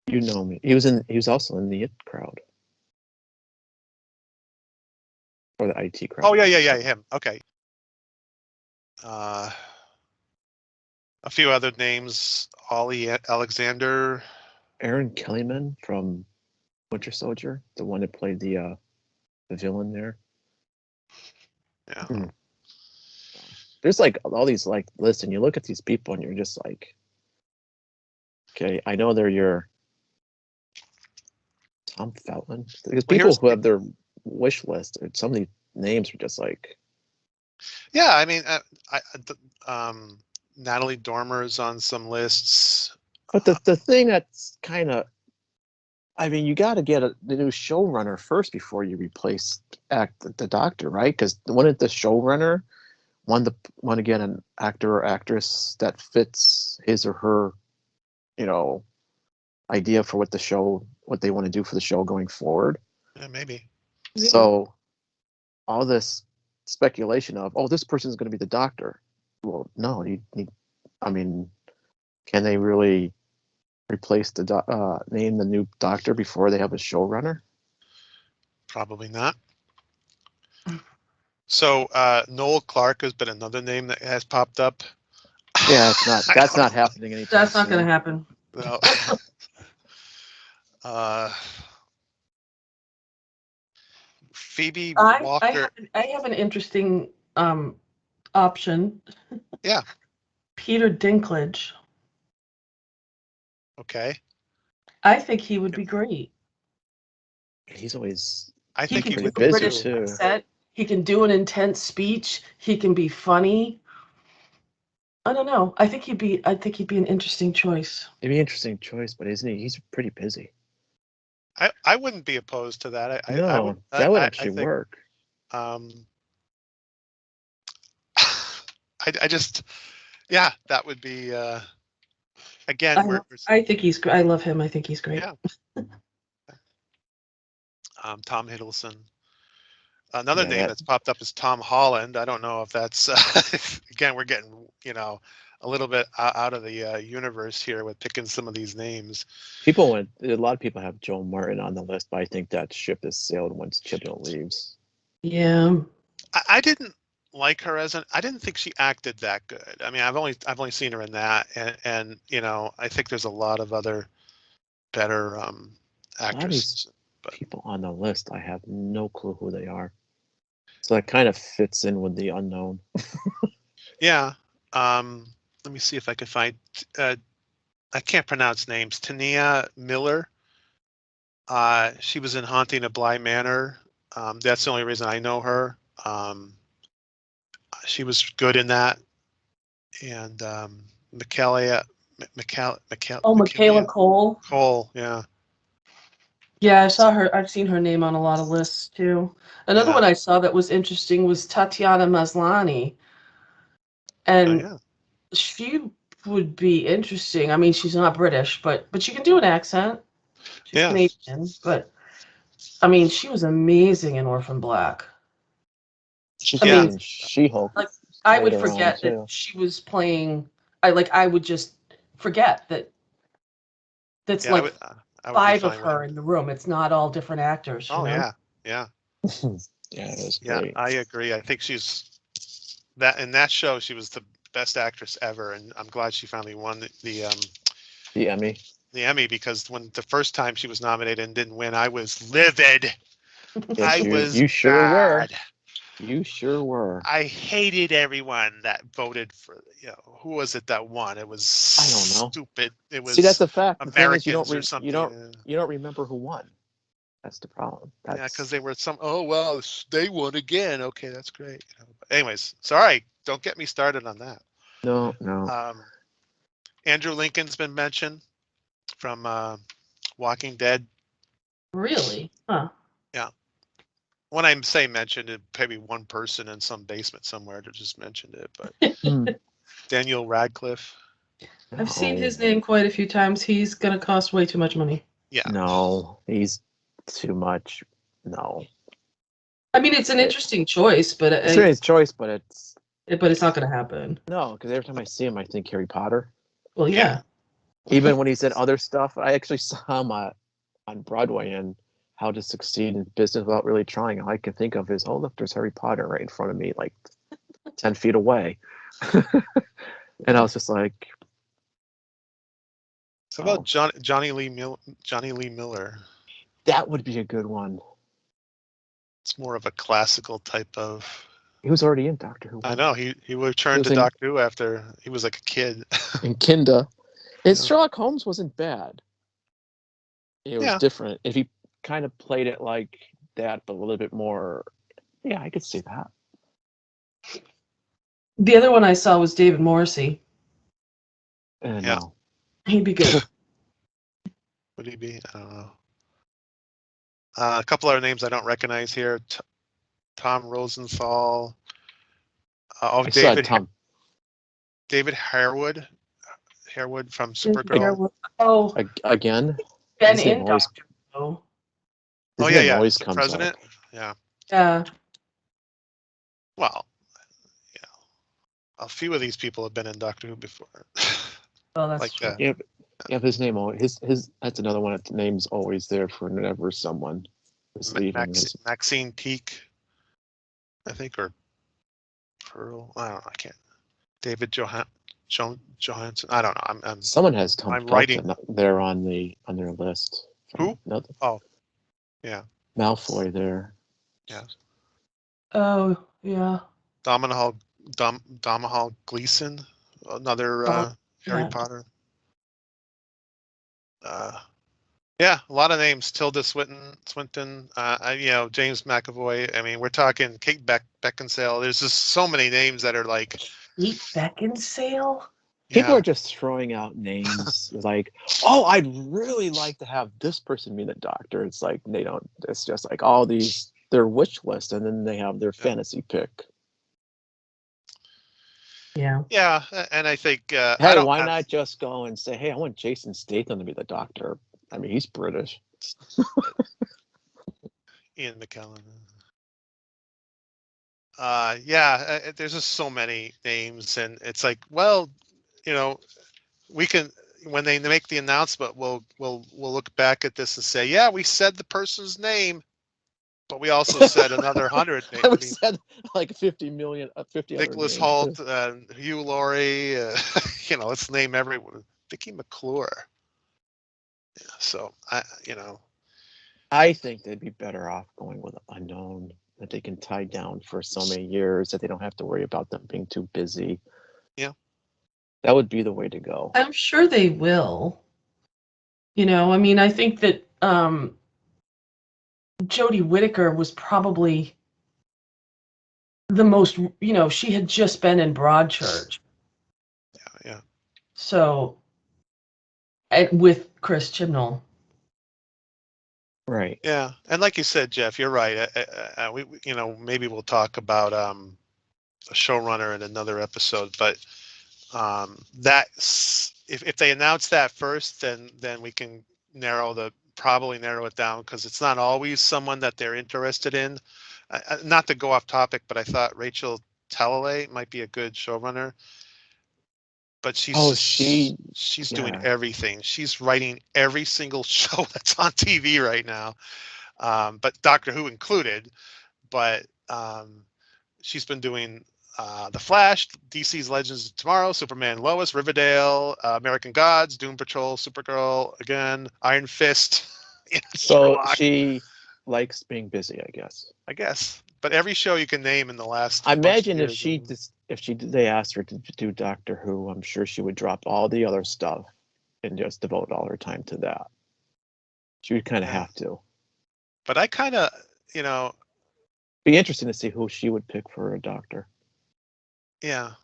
You know me. He was also in the It Crowd. Or the IT Crowd. Oh yeah, him. Okay. A few other names: Ollie Alexander, Aaron Kellyman from Winter Soldier, the one that played the villain there. Yeah. There's like all these like lists, and you look at these people, and you're just like, okay, I know they're your Tom Felton. Because people who have their wish list, some of these names are just like. Yeah, I mean, Natalie Dormer is on some lists. But the thing that's kind of, I mean, you got to get the new showrunner first before you replace the doctor, right? Because wouldn't the showrunner want to get an actor or actress that fits his or her, idea for what they want to do for the show going forward? Yeah, maybe. So all this speculation of, this person's going to be the doctor. Well, no, I mean, can they really replace name the new doctor before they have a showrunner? Probably not. So Noel Clark has been another name that has popped up. Yeah, it's not. That's not happening anytime That's not going to happen. No. Phoebe Walker. I have an interesting option. Yeah. Peter Dinklage. Okay. I think he would be great. He's always. I think he would be busy British too. accent. He can do an intense speech. He can be funny. I don't know. I think he'd be an interesting choice. It'd be an interesting choice, but isn't he? He's pretty busy. I wouldn't be opposed to that. That would actually work. I just, yeah, that would be. Again, I think he's. I love him. I think he's great. Yeah. Tom Hiddleston. Another name that's popped up is Tom Holland. I don't know if that's again, we're getting a little bit out of the universe here with picking some of these names. A lot of people have Joe Martin on the list, but I think that ship has sailed once Chibnall leaves. Yeah. I didn't like her I didn't think she acted that good. I mean, I've only seen her in that, and I think there's a lot of other better actresses. People on the list, I have no clue who they are. So that kind of fits in with the unknown. Yeah. Let me see if I can find. I can't pronounce names. Tania Miller. She was in Haunting of Bly Manor. That's the only reason I know her. She was good in that. And Michaela Michaela Cole. Cole, yeah. Yeah, I saw her. I've seen her name on a lot of lists too. Another Yeah. one I saw that was interesting was Tatiana Maslany, Oh, and yeah. she would be interesting. I mean, she's not British, but she can do an accent. She's Yeah. Canadian, but I mean, she was amazing in Orphan Black. She's I gonna Yeah. be mean, in She-Hulk like I would later on forget that too. she was playing. I would just forget that. That's Yeah, like I would be 5 of fine with her it. in the room. It's not all different actors, you Oh, know. yeah. Yeah. Yeah, it was Yeah, great. I agree. I think that in that show, she was the best actress ever, and I'm glad she finally won The Emmy. the Emmy, because when the first time she was nominated and didn't win, I was livid. Yes, I was you sure were. mad. You sure were. I hated everyone that voted for, who was it that won? It was I don't know. stupid. It See, that's was the fact. The thing is, Americans or something. you don't remember who won. That's the problem. Yeah, because they were oh, well, they won again. Okay, that's great. But anyways, sorry, don't get me started on that. No. Andrew Lincoln's been mentioned from Walking Dead. Really? Huh. Yeah. When I say mentioned, it maybe one person in some basement somewhere that just mentioned it, but Daniel Radcliffe. I've seen his name quite a few times. He's gonna cost way too much money. Yeah. No, he's too much. No. I mean, it's an interesting choice, but It's his choice, but it's not gonna happen. no, because every time I see him, I think Harry Potter. Well, yeah. Even when he's in other stuff, I actually saw him on Broadway in How to Succeed in Business Without Really Trying. All I can think of is, oh, look, there's Harry Potter right in front of me, like 10 feet away. And I was just like, How about Johnny Lee Miller? That would be a good one. It's more of a classical type of. He was already in Doctor Who. I know he returned to Doctor Who after he was like a kid. In Kinda. His Sherlock Holmes wasn't bad. It was different. If he kind of played it like that, but a little bit more, yeah, I could see that. The other one I saw was David Morrissey. No. He'd be good. Would he be? I don't know. A couple other names I don't recognize here. Tom Rosenthal. David Harewood. Harewood from Supergirl. Oh, again. Ben in Doctor Who. Oh yeah. Always comes President. Up. Yeah. Yeah. Well, yeah. A few of these people have been in Doctor Who before. Oh, that's like true. Yeah, his name always his that's another one. That name's always there for whenever someone is leaving. Maxine Peake, I think, or Pearl. I don't know. I can't. David Johansson. I don't know. I'm someone has Tom I'm writing there on their list. Who? Oh, yeah. Malfoy there. Yeah. Oh yeah. Domhnall Gleeson, another Harry Potter. Yeah, a lot of names. Tilda Swinton, James McAvoy. I mean, we're talking Kate Beckinsale. There's just so many names that are like. Kate Beckinsale? People are just throwing out names like, oh, I'd really like to have this person be the Doctor. It's like they don't. It's just like all these their wish list, and then they have their fantasy pick. Yeah. Yeah, and I think. Hey, why not just go and say, hey, I want Jason Statham to be the Doctor? I mean, he's British. Ian McKellen. There's just so many names, and it's like, well, we can when they make the announcement, we'll look back at this and say, yeah, we said the person's name, but we also said another 100 names. We said like 50 million, 50. Nicholas Hoult, Hugh Laurie. Let's name everyone. Vicky McClure. Yeah, so I think they'd be better off going with unknown that they can tie down for so many years that they don't have to worry about them being too busy. Yeah. That would be the way to go. I'm sure they will. I mean, I think that Jodie Whittaker was probably the most, she had just been in Broadchurch. Yeah. So, and with Chris Chibnall. Right. Yeah, and like you said, Jeff, you're right. Maybe we'll talk about a showrunner in another episode, but that's if they announce that first, then we can probably narrow it down, because it's not always someone that they're interested in. Not to go off topic, but I thought Rachel Talalay might be a good showrunner, but Oh, she's doing yeah. everything. She's writing every single show that's on TV right now, but Doctor Who included. But she's been doing The Flash, DC's Legends of Tomorrow, Superman, Lois, Riverdale, American Gods, Doom Patrol, Supergirl, again, Iron Fist, So Sherlock, she likes being busy, I guess. I guess. But every show you can name in the last I bunch of imagine years. they asked her to do Doctor Who, I'm sure she would drop all the other stuff and just devote all her time to that. She would kind of Yeah. have to. But I kind of, Be interesting to see who she would pick for a doctor. yeah.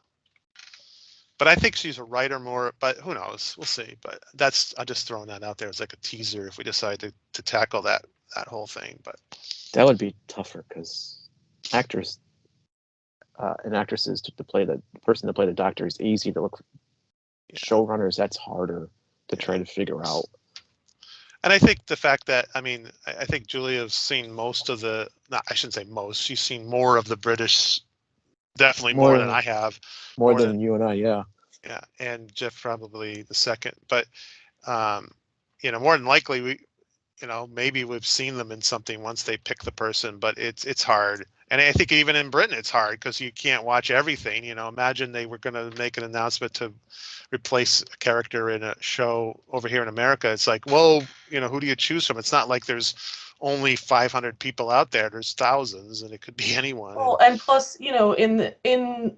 But I think she's a writer more, but who knows? We'll see. But I'm just throwing that out there as like a teaser if we decide to tackle that whole thing. But That would be tougher because actors and actresses to play the person to play the doctor is easy to look. Yeah. Showrunners, that's harder to try to figure out. And I think the fact that, I think Julia's seen most of I shouldn't say most, she's seen more of the British, definitely more than I have. More than you and I, yeah. Yeah, and Jeff probably the second. But, more than likely, maybe we've seen them in something once they pick the person, but it's hard. And I think even in Britain, it's hard because you can't watch everything. Imagine they were going to make an announcement to replace a character in a show over here in America. It's like, well, who do you choose from? It's not like there's only 500 people out there. There's thousands, and it could be anyone. Well, and plus, in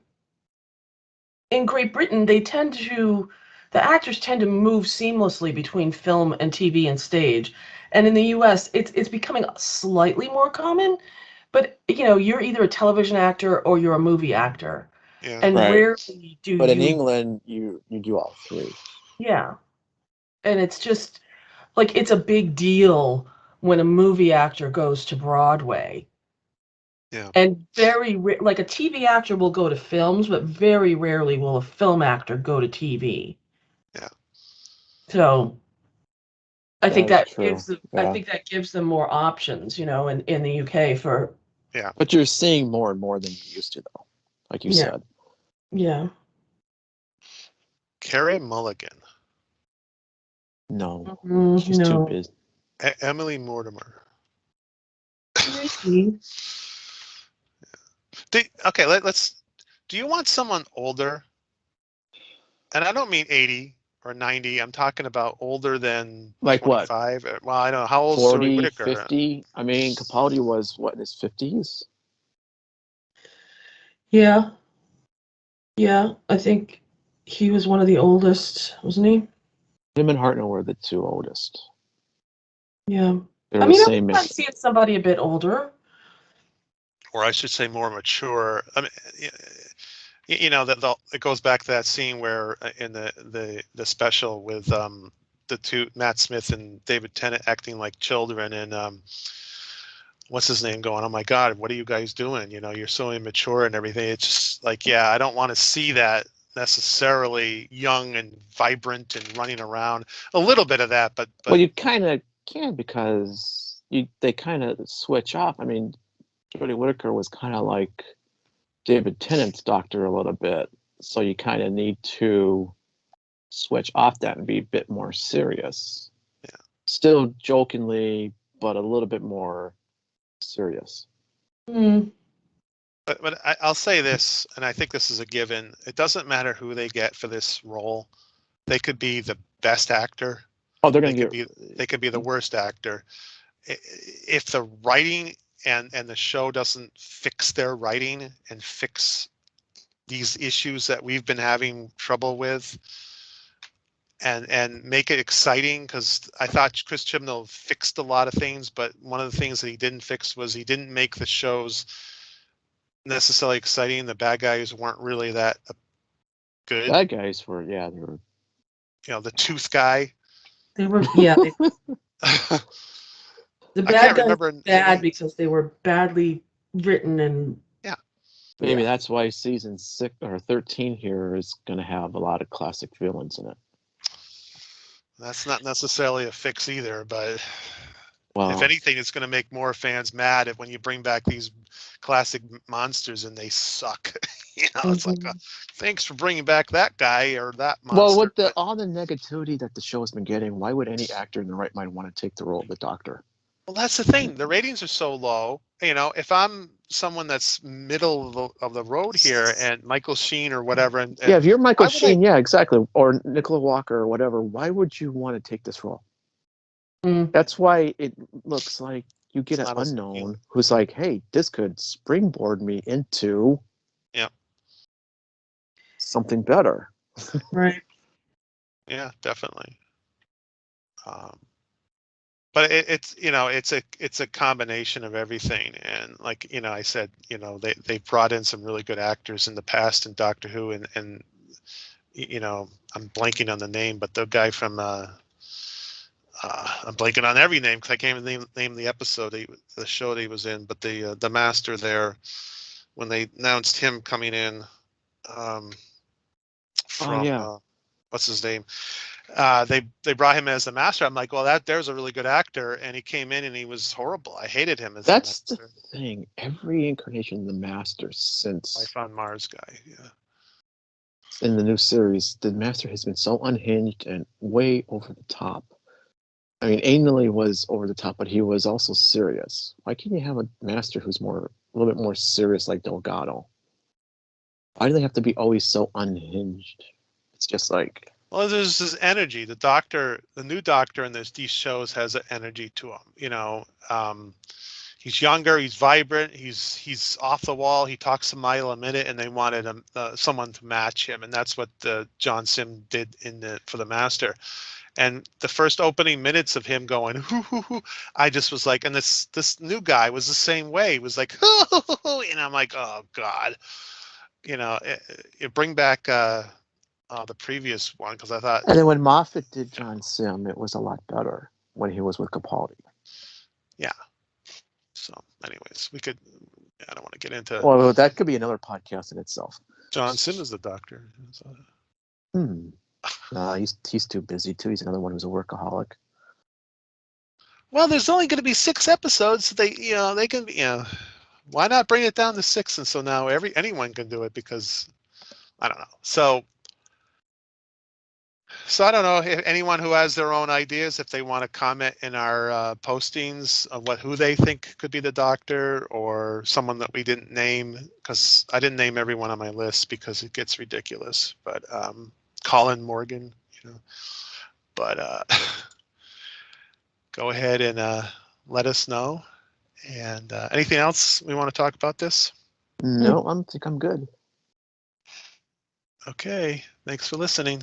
Great Britain, the actors tend to move seamlessly between film and TV and stage. And in the US, it's becoming slightly more common, but you're either a television actor or you're a movie actor. Yeah. And Right. rarely do But you. in England, you do all three. Yeah. And it's just like it's a big deal when a movie actor goes to Broadway. Yeah. And like a TV actor will go to films, but very rarely will a film actor go to TV. Yeah. So I think That's that true. gives them, I Yeah. think that gives them more options, in the UK for. Yeah. But you're seeing more and more than you used to, though, like you Yeah. said. Yeah. Carey Mulligan. No, she's too No. busy. Emily Mortimer. Maybe. Okay, let's. Do you want someone older? And I don't mean 80 or 90. I'm talking about older than Like what? 25. Well, I don't know. How old is 40, Zoe Whittaker? 50? I mean, Capaldi was, what, in his 50s? Yeah. Yeah. I think he was one of the oldest, wasn't he? Him and Hartnell were the two oldest. Yeah. They're I the mean, I same wouldn't mind seeing somebody a bit older. Or I should say more mature. I mean, that it goes back to that scene where in the special with the two, Matt Smith and David Tennant, acting like children, and what's his name going, oh my God, what are you guys doing? You're so immature and everything. It's just like, yeah, I don't want to see that necessarily young and vibrant and running around. A little bit of that, but Well, you kind of can because they kind of switch off. I mean, Jodie Whittaker was kind of like David Tennant's doctor a little bit, so you kind of need to switch off that and be a bit more serious. Yeah. Still jokingly, but a little bit more serious. Mm. But I'll say this, and I think this is a given. It doesn't matter who they get for this role. They could be the best actor. Oh, they're going to They could be the worst actor. If the writing and the show doesn't fix their writing and fix these issues that we've been having trouble with, and make it exciting, because I thought Chris Chibnall fixed a lot of things, but one of the things that he didn't fix was he didn't make the shows necessarily exciting. The bad guys weren't really that good. Bad guys were, yeah, they were. The tooth guy, They were, yeah. I The can't bad guys remember were their bad names. because they were badly written and Yeah. Maybe yeah. that's why season 6 or 13 here is going to have a lot of classic villains in it. That's not necessarily a fix either, but if Well, anything, it's going to make more fans mad if when you bring back these classic monsters and they suck. It's like, Mhm. thanks for bringing back that guy or that well, monster. with the But all the negativity that the show has been getting, why would any actor in the right mind want to take the role of the Doctor? well, that's the thing. The ratings are so low. If I'm someone that's middle of the road here and Michael Sheen or whatever, and Yeah, if you're Michael why would I? Sheen, yeah, exactly, or Nicola Walker or whatever, why would you want to take this role? Mm. That's why it looks like you get It's an not as appealing. unknown who's like, hey, this could springboard me into Yeah, something better. Right. yeah, definitely. Um, but it's a combination of everything, and like I said, they brought in some really good actors in the past in Doctor Who, and I'm blanking on the name, but the guy from I'm blanking on every name because I can't even name the episode, the show that he was in, but the master there, when they announced him coming in um, Oh from yeah, what's his name, they brought him as the master. I'm like, well, there's a really good actor, and he came in and he was horrible. I hated him as the that's the master. thing. Every incarnation of the Master since Life on Mars guy. Yeah. in the new series, the Master has been so unhinged and way over the top. I mean, anally was over the top, but he was also serious. Why can't you have a Master who's a little bit more serious, like Delgado? Why do they have to be always so unhinged? It's just like, Well, there's this energy. The new Doctor in these shows has an energy to him. He's younger, he's vibrant, he's off the wall. He talks a mile a minute, and they wanted someone to match him, and that's what John Sim did for the Master. And the first opening minutes of him going, hoo, hoo, hoo, I just was like, and this new guy was the same way. He was like, hoo, hoo, hoo, and I'm like, oh God, bring back the previous one because I thought, and then when Moffat did John Sim, it was a lot better when he was with Capaldi. yeah. So, anyways, I don't want to get into Well, that could be another podcast in itself. John Sim as the Doctor. So, No, he's too busy too. He's another one who's a workaholic. well, there's only going to be 6 episodes. So they can be, why not bring it down to 6? And so now anyone can do it because I don't know. So I don't know if anyone who has their own ideas, if they want to comment in our postings of who they think could be the Doctor or someone that we didn't name, because I didn't name everyone on my list because it gets ridiculous. But Colin Morgan, but go ahead and let us know. And anything else we want to talk about this? No, I don't think I'm good. Okay, thanks for listening.